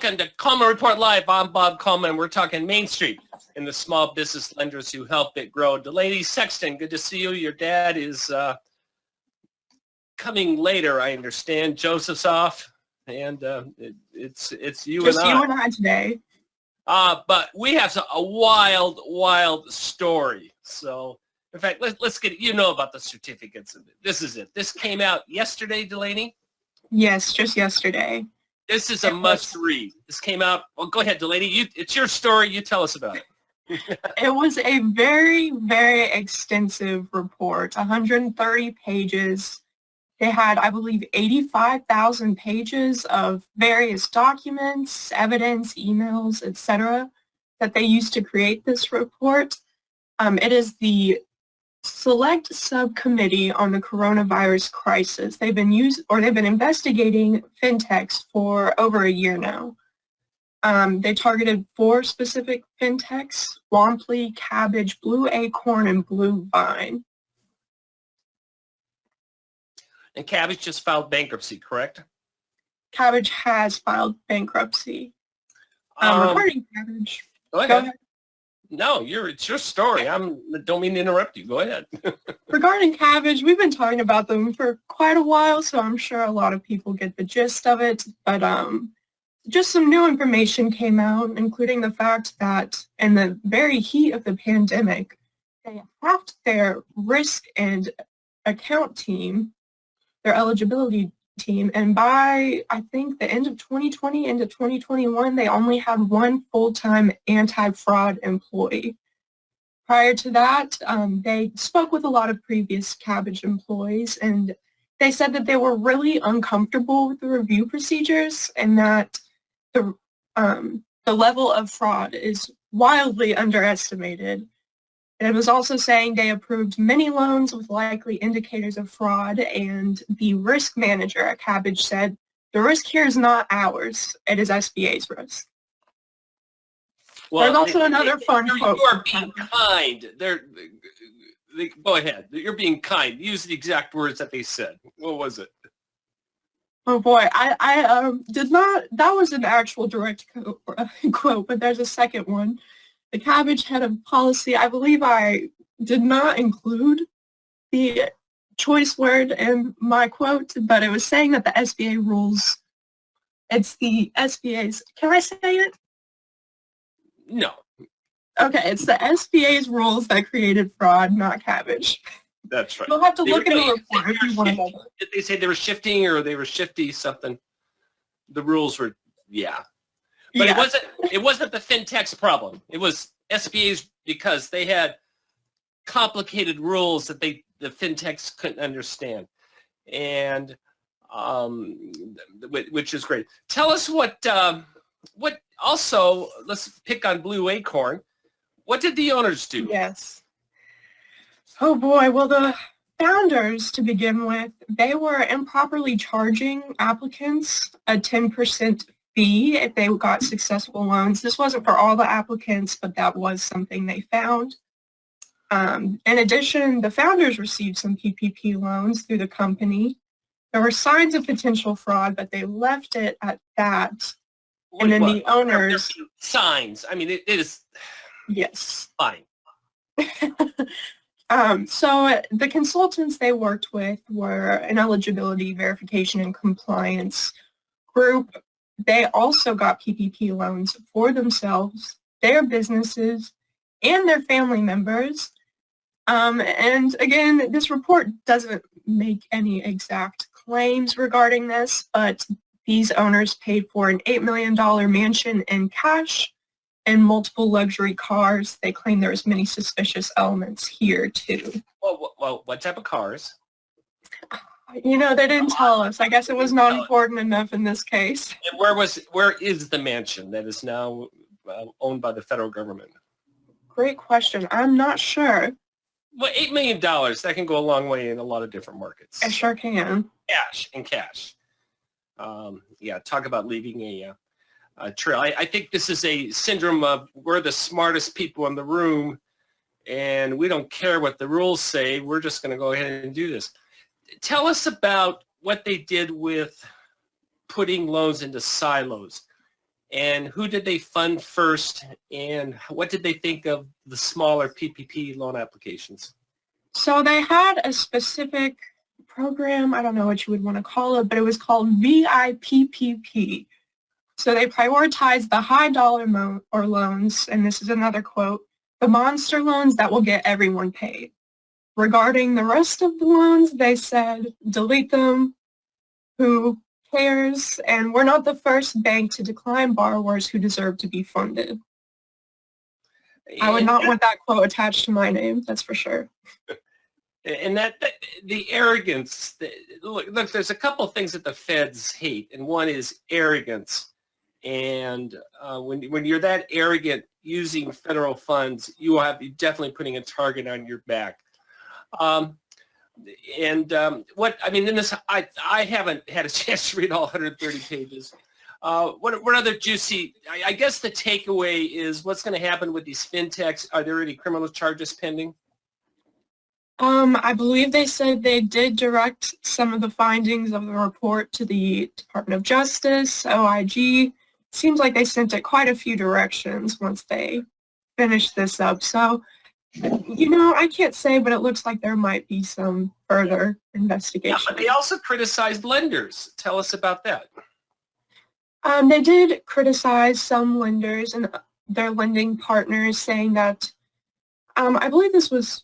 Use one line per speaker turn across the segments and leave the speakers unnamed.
welcome to Coleman Report Live. I'm Bob Coleman. We're talking Main Street and the small business lenders who help it grow. Delaney Sexton, good to see you. Your dad is coming later, I understand. Joseph's off, and it's you
Just
and I.
you and I today.
But we have a wild story. So, in fact, let's get, you know about the certificates. This is it. This came out yesterday, Delaney?
Yes, just yesterday.
This is a must-read. This came out. Well, go ahead, Delaney. It's your story. You tell us about it.
It was a very, very extensive report, 130 pages. They had, I believe, 85,000 pages of various documents, evidence, emails, etc., that they used to create this report. It is the Select Subcommittee on the Coronavirus Crisis. They've been investigating fintechs for over a year now. They targeted 4 specific fintechs: Womply, Cabbage, Blue Acorn, and Blue Vine.
And Cabbage just filed bankruptcy, correct?
Cabbage has filed bankruptcy. Regarding Cabbage,
go ahead. No, it's your story. Don't mean to interrupt you. Go ahead.
Regarding Cabbage, we've been talking about them for quite a while, so I'm sure a lot of people get the gist of it. But just some new information came out, including the fact that in the very heat of the pandemic, they hacked their risk and account team, their eligibility team, and by, I think, the end of 2020 into 2021, they only had 1 full-time anti-fraud employee. Prior to that, they spoke with a lot of previous Cabbage employees, and they said that they were really uncomfortable with the review procedures and that the level of fraud is wildly underestimated. And it was also saying they approved many loans with likely indicators of fraud, and the risk manager at Cabbage said, "The risk here is not ours, it is SBA's risk." Well, there's also another fun quote.
You are being kind. Go ahead. You're being kind. Use the exact words that they said. What was it?
Oh boy, I did not, that was an actual direct quote, but there's a second one. The Cabbage head of policy, I believe I did not include the choice word in my quote, but it was saying that the SBA rules, it's the SBA's, can I say it?
No.
Okay, it's the SBA's rules that created fraud, not Cabbage.
That's right.
You'll have to look at the report if you want to know.
Did they say they were shifting or they were shifty something? The rules were, yeah. But yeah. It wasn't the fintech's problem. It was SBA's, because they had complicated rules that the fintechs couldn't understand, and which is great. Tell us what also, let's pick on Blue Acorn. What did the owners do?
Yes. Oh boy, well, the founders, to begin with, they were improperly charging applicants a 10% fee if they got successful loans. This wasn't for all the applicants, but that was something they found. In addition, the founders received some PPP loans through the company. There were signs of potential fraud, but they left it at that. And then the owners...
Signs. I mean, it is...
Yes.
Fine.
So the consultants they worked with were an eligibility verification and compliance group. They also got PPP loans for themselves, their businesses, and their family members. And again, this report doesn't make any exact claims regarding this, but these owners paid for an $8 million mansion in cash and multiple luxury cars. They claim there was many suspicious elements here too.
Well, what type of cars?
You know, they didn't tell us. I guess it was not important enough in this case.
And where is the mansion that is now owned by the federal government?
Great question. I'm not sure.
Well, $8 million, that can go a long way in a lot of different markets.
It sure can.
Cash. Yeah, talk about leaving a trail. I think this is a syndrome of we're the smartest people in the room, and we don't care what the rules say. We're just going to go ahead and do this. Tell us about what they did with putting loans into silos And who did they fund first, and what did they think of the smaller PPP loan applications?
So they had a specific program, I don't know what you would want to call it, but it was called VIPPP. So they prioritized the high dollar loans, and this is another quote, the monster loans that will get everyone paid. Regarding the rest of the loans, they said, delete them, who cares, and we're not the first bank to decline borrowers who deserve to be funded. I would not want that quote attached to my name, that's for sure.
And the arrogance, look, there's a couple of things that the feds hate, and one is arrogance. And when you're that arrogant using federal funds, you're definitely putting a target on your back. What I mean in this, I haven't had a chance to read all 130 pages. What other juicy? I guess the takeaway is what's going to happen with these fintechs. Are there any criminal charges pending?
I believe they said they did direct some of the findings of the report to the Department of Justice, OIG. Seems like they sent it quite a few directions once they finished this up. So, I can't say, but it looks like there might be some further investigation.
Yeah, but they also criticized lenders. Tell us about that.
They did criticize some lenders and their lending partners, saying that, I believe this was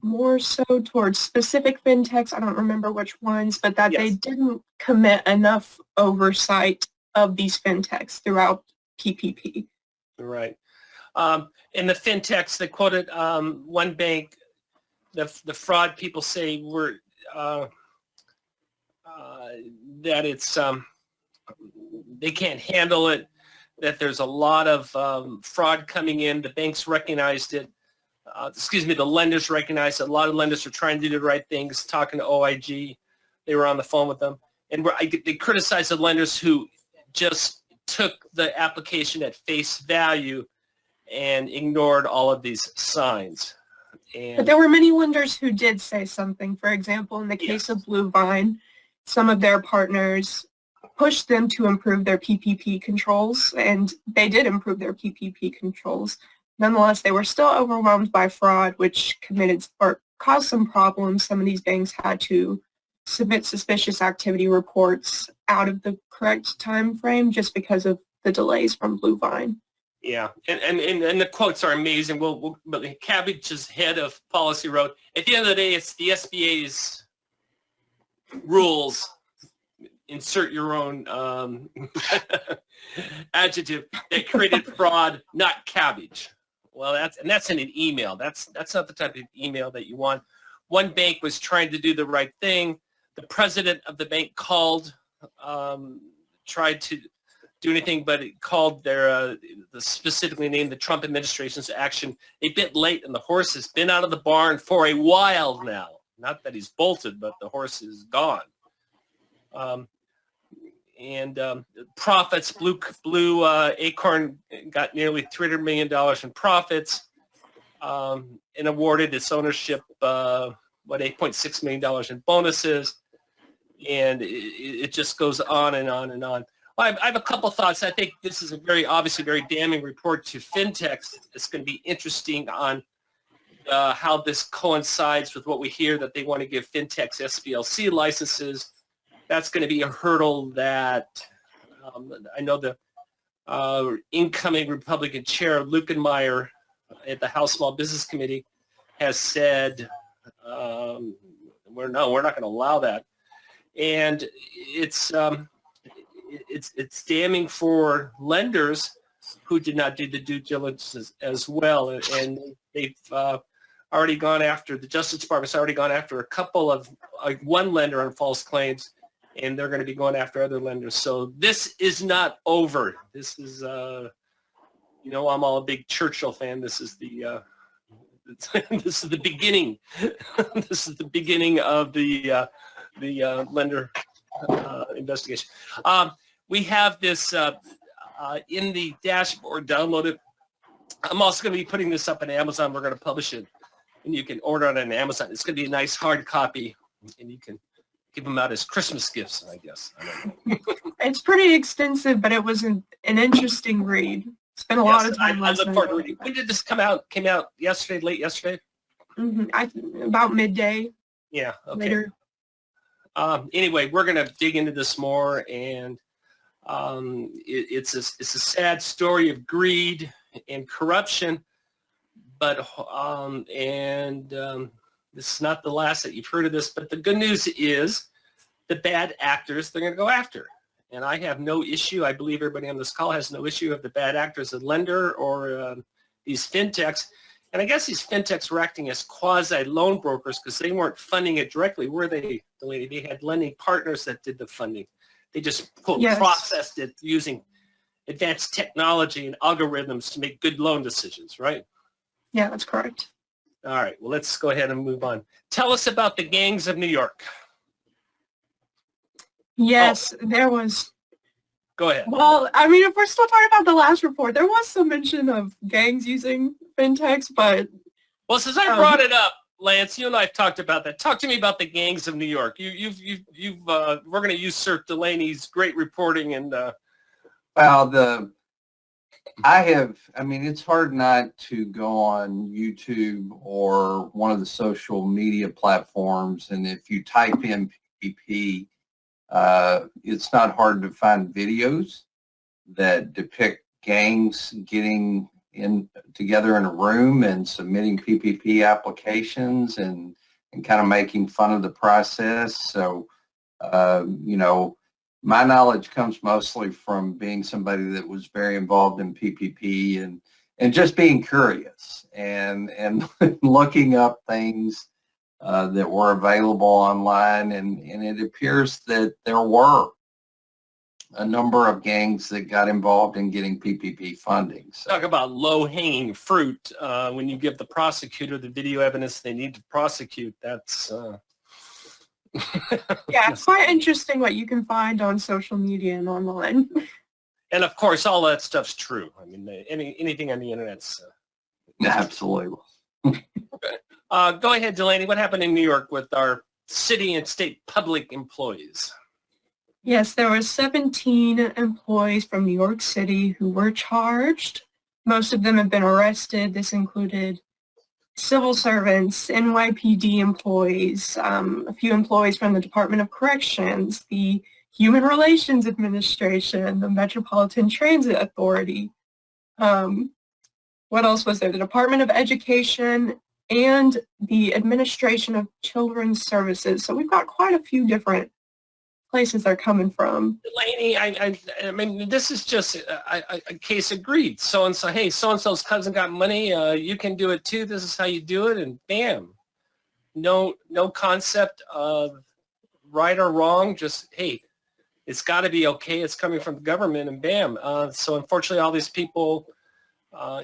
more so towards specific fintechs, I don't remember which ones, but that they didn't commit enough oversight of these fintechs throughout PPP.
Right. In the fintechs, they quoted one bank, the fraud people say that it's they can't handle it, that there's a lot of fraud coming in. The banks recognized it. The lenders recognized it. A lot of lenders are trying to do the right things, talking to OIG. They were on the phone with them. And they criticized the lenders who just took the application at face value and ignored all of these signs.
But there were many lenders who did say something. For example, in the case of Blue Vine, some of their partners pushed them to improve their PPP controls, and they did improve their PPP controls. Nonetheless, they were still overwhelmed by fraud, which caused some problems. Some of these banks had to submit suspicious activity reports out of the correct time frame just because of the delays from Blue Vine.
Yeah, and the quotes are amazing. But Cabbage's head of policy wrote, at the end of the day, it's the SBA's rules. Insert your own adjective that created fraud, not Cabbage. Well, that's in an email. That's not the type of email that you want. One bank was trying to do the right thing. The president of the bank called, tried to do anything, but it called specifically named the Trump administration's action a bit late, and the horse has been out of the barn for a while now. Not that he's bolted, but the horse is gone. Profits, Blue Acorn got nearly $300 million in profits, and awarded its ownership $8.6 million in bonuses, and it just goes on and on and on. Well, I have a couple thoughts. I think this is obviously very damning report to fintechs. It's going to be interesting on how this coincides with what we hear that they want to give fintechs SBLC licenses. That's going to be a hurdle that I know the incoming Republican chair, Lukenmeyer, at the House Small Business Committee has said, we're not going to allow that. And it's damning for lenders who did not do the due diligence as well. And they've already gone after, the Justice Department's already gone after a couple of, one lender on false claims, and they're going to be going after other lenders. So this is not over. This is, I'm all a big Churchill fan. This is the this is the beginning. This is the beginning of the lender investigation. We have this in the dashboard. Download it. I'm also going to be putting this up on Amazon. We're going to publish it, and you can order it on Amazon. It's going to be a nice hard copy, and you can give them out as Christmas gifts, I guess. I don't know.
It's pretty extensive, but it was an interesting read. Spent a lot of time
I
last
look
night.
forward to reading. When did this come out? Came out yesterday, late yesterday?
About midday.
Yeah, okay.
Later.
Anyway, we're going to dig into this more, and it's a sad story of greed and corruption, but this is not the last that you've heard of this, but the good news is the bad actors they're going to go after. And I have no issue, I believe everybody on this call has no issue of the bad actors, a lender or these fintechs. And I guess these fintechs were acting as quasi-loan brokers because they weren't funding it directly, were they, Delaney? They had lending partners that did the funding. They just, quote, processed it using advanced technology and algorithms to make good loan decisions, right?
Yeah, that's correct.
All right, well, let's go ahead and move on. Tell us about the gangs of New York.
Yes, there was.
Go ahead.
Well, I mean, if we're still talking about the last report, there was some mention of gangs using fintechs, but...
Well, since I brought it up, Lance, you and I have talked about that. Talk to me about the gangs of New York. We're going to usurp Delaney's great reporting and...
Well, I mean, it's hard not to go on YouTube or one of the social media platforms, and if you type in PPP, it's not hard to find videos that depict gangs getting together in a room and submitting PPP applications and kind of making fun of the process. So, you know, my knowledge comes mostly from being somebody that was very involved in PPP and just being curious and looking up things that were available online, and it appears that there were a number of gangs that got involved in getting PPP funding. So.
Talk about low-hanging fruit. When you give the prosecutor the video evidence they need to prosecute, that's...
Yeah, it's quite interesting what you can find on social media and online.
And of course, all that stuff's true. I mean, anything on the internet's...
Absolutely.
Go ahead, Delaney. What happened in New York with our city and state public employees?
Yes, there were 17 employees from New York City who were charged. Most of them have been arrested. This included civil servants, NYPD employees, a few employees from the Department of Corrections, the Human Relations Administration, the Metropolitan Transit Authority. What else was there? The Department of Education and the Administration of Children's Services. So we've got quite a few different places they're coming from.
Delaney, I mean, this is just a case of greed. So-and-so, hey, so-and-so's cousin got money, you can do it too, this is how you do it, and bam. No concept of right or wrong, just, hey, it's got to be okay, it's coming from the government, and bam. So unfortunately, all these people,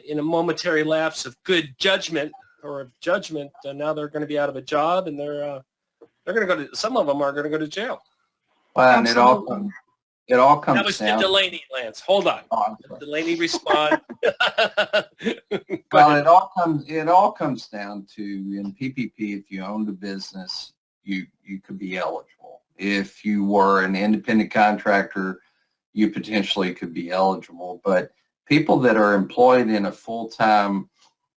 in a momentary lapse of good judgment, now they're going to be out of a job, and they're going to go to, some of them are going to go to jail.
Well, and it all comes
that was
down.
to Delaney, Lance. Hold on. Delaney, respond.
Well, it all comes down to, in PPP, if you owned a business, you could be eligible. If you were an independent contractor, you potentially could be eligible. But people that are employed in a full-time,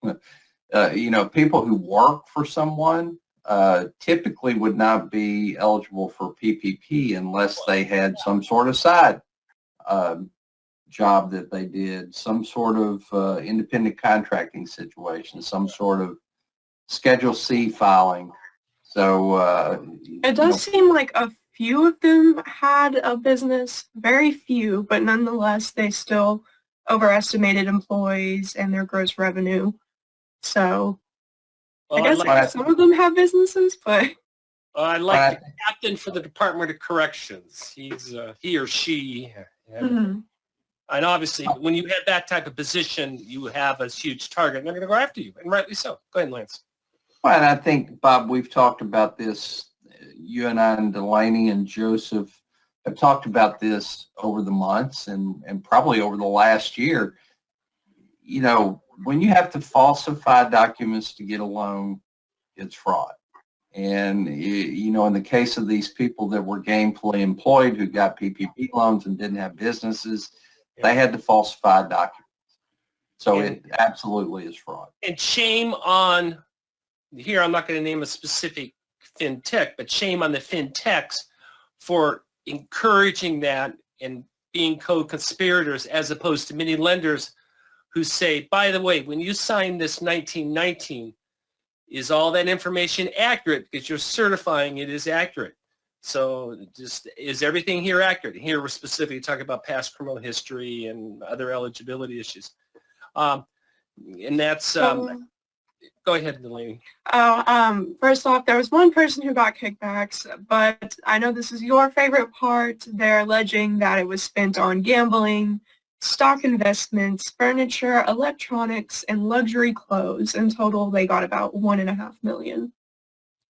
people who work for someone, typically would not be eligible for PPP unless they had some sort of side job that they did, some sort of independent contracting situation, some sort of Schedule C filing. So
it does seem like a few of them had a business, very few, but nonetheless they still overestimated employees and their gross revenue. So
well,
I guess some of them have businesses, but...
I like the captain for the Department of Corrections. He's he or she. And obviously, when you have that type of position, you have a huge target. And they're going to go after you, and rightly so. Go ahead, Lance.
Well, and I think, Bob, we've talked about this. You and I and Delaney and Joseph have talked about this over the months and probably over the last year. You know, when you have to falsify documents to get a loan, it's fraud. And, you know, in the case of these people that were gainfully employed who got PPP loans and didn't have businesses, they had to falsify documents. So it absolutely is fraud.
And shame on, here I'm not going to name a specific fintech, but shame on the fintechs for encouraging that and being co-conspirators, as opposed to many lenders who say, by the way, when you sign this 1919, is all that information accurate? Because you're certifying it is accurate. So just, is everything here accurate? Here we're specifically talking about past criminal history and other eligibility issues. And that's, go ahead, Delaney.
First off, there was one person who got kickbacks, but I know this is your favorite part. They're alleging that it was spent on gambling, stock investments, furniture, electronics, and luxury clothes. In total, they got about $1.5 million,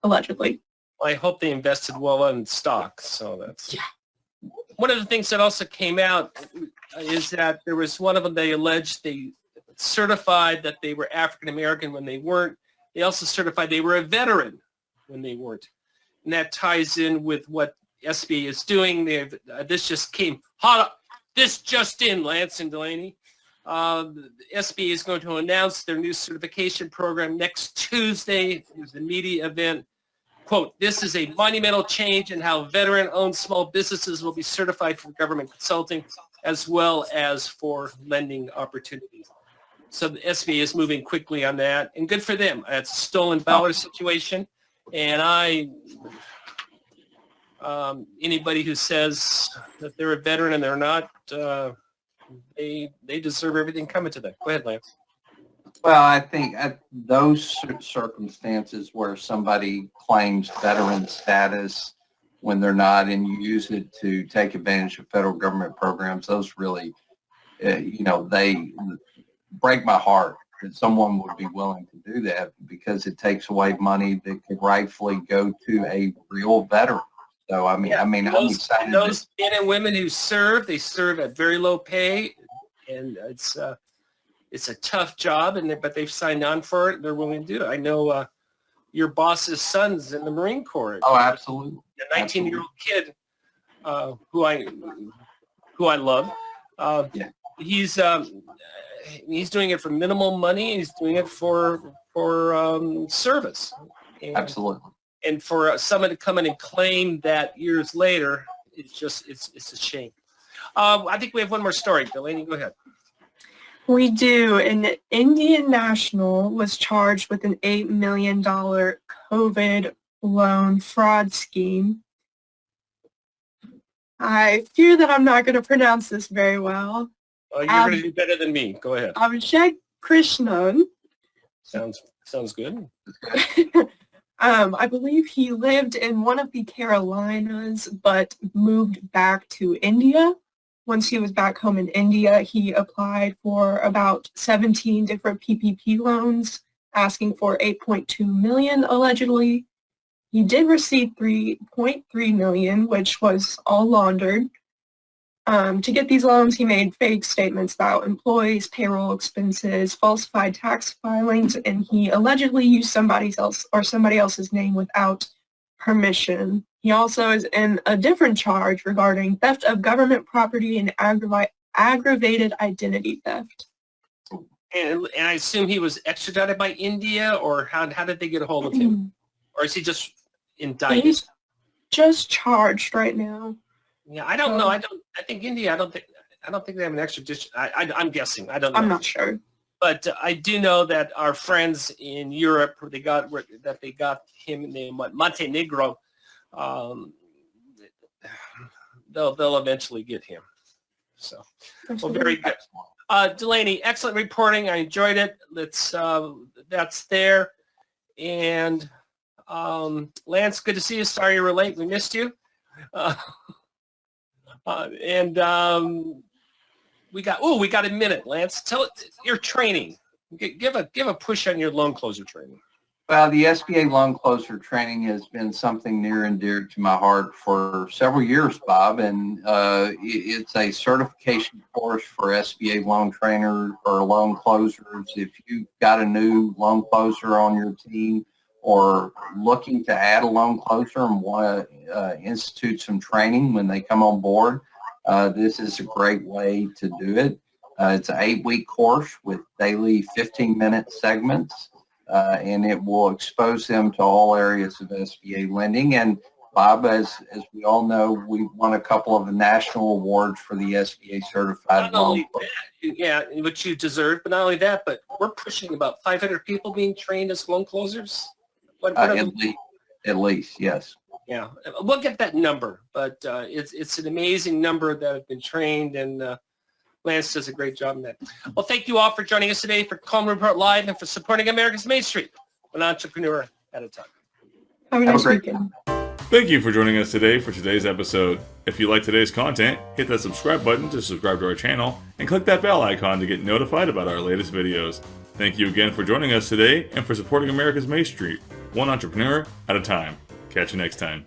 allegedly.
I hope they invested well in stock. So that's one of the things that also came out is that there was one of them, they alleged they certified that they were African American when they weren't. They also certified they were a veteran when they weren't. And that ties in with what SBA is doing. This just came hot up. This just in, Lance and Delaney. The SBA is going to announce their new certification program next Tuesday. There's a media event. Quote, this is a monumental change in how veteran-owned small businesses will be certified for government consulting as well as for lending opportunities. So the SBA is moving quickly on that, and good for them. It's a stolen valor situation, and anybody who says that they're a veteran and they're not, they deserve everything coming to them. Go ahead, Lance.
Well, I think those circumstances where somebody claims veteran status when they're not, and you use it to take advantage of federal government programs, those really, you know, they break my heart that someone would be willing to do that, because it takes away money that could rightfully go to a real veteran. So I'm excited.
Those men and women who serve, they serve at very low pay, and it's a tough job, but they've signed on for it. And they're willing to do it. I know your boss's son's in the Marine Corps.
Oh, absolutely.
A 19-year-old kid who I love. He's doing it for minimal money. He's doing it for service. And,
absolutely.
And for someone to come in and claim that years later, it's a shame. I think we have one more story. Delaney, go ahead.
We do. An Indian national was charged with an $8 million COVID loan fraud scheme. I fear that I'm not going to pronounce this very well.
You're going to do better than me. Go ahead.
Abhishek Krishnan.
Sounds good.
I believe he lived in one of the Carolinas, but moved back to India. Once he was back home in India, he applied for about 17 different PPP loans, asking for $8.2 million allegedly. He did receive $3.3 million, which was all laundered. To get these loans, he made fake statements about employees, payroll expenses, falsified tax filings, and he allegedly used somebody else's name without permission. He also is in a different charge regarding theft of government property and aggravated identity theft.
And I assume he was extradited by India, or how did they get a hold of him? Or is he just indicted?
He's just charged right now.
Yeah, I don't know. I think India. I don't think they have an extradition. I'm guessing. I don't know.
I'm not sure.
But I do know that our friends in Europe, they got him named Montenegro. They'll eventually get him. So, well, very good. Delaney, excellent reporting. I enjoyed it. That's there. And Lance, good to see you. Sorry you were late. We missed you. We got a minute, Lance. Tell it your training. Give a push on your loan closer training.
Well, the SBA loan closer training has been something near and dear to my heart for several years, Bob, and it's a certification course for SBA loan trainers or loan closers. If you've got a new loan closer on your team, or looking to add a loan closer and want to institute some training when they come on board, this is a great way to do it. It's an 8-week course with daily 15-minute segments, and it will expose them to all areas of SBA lending. And Bob, as we all know, we won a couple of the national awards for the SBA certified
Not only
loan.
that, yeah, which you deserve, but not only that, but we're pushing about 500 people being trained as loan closers.
At least, yes.
Yeah, we'll get that number, but it's an amazing number that have been trained, and Lance does a great job in that. Well, thank you all for joining us today for Coleman Report Live and for supporting America's Main Street, one entrepreneur at a time.
Have a nice weekend.
Thank you for joining us today for today's episode. If you like today's content, hit that subscribe button to subscribe to our channel and click that bell icon to get notified about our latest videos. Thank you again for joining us today and for supporting America's Main Street, one entrepreneur at a time. Catch you next time.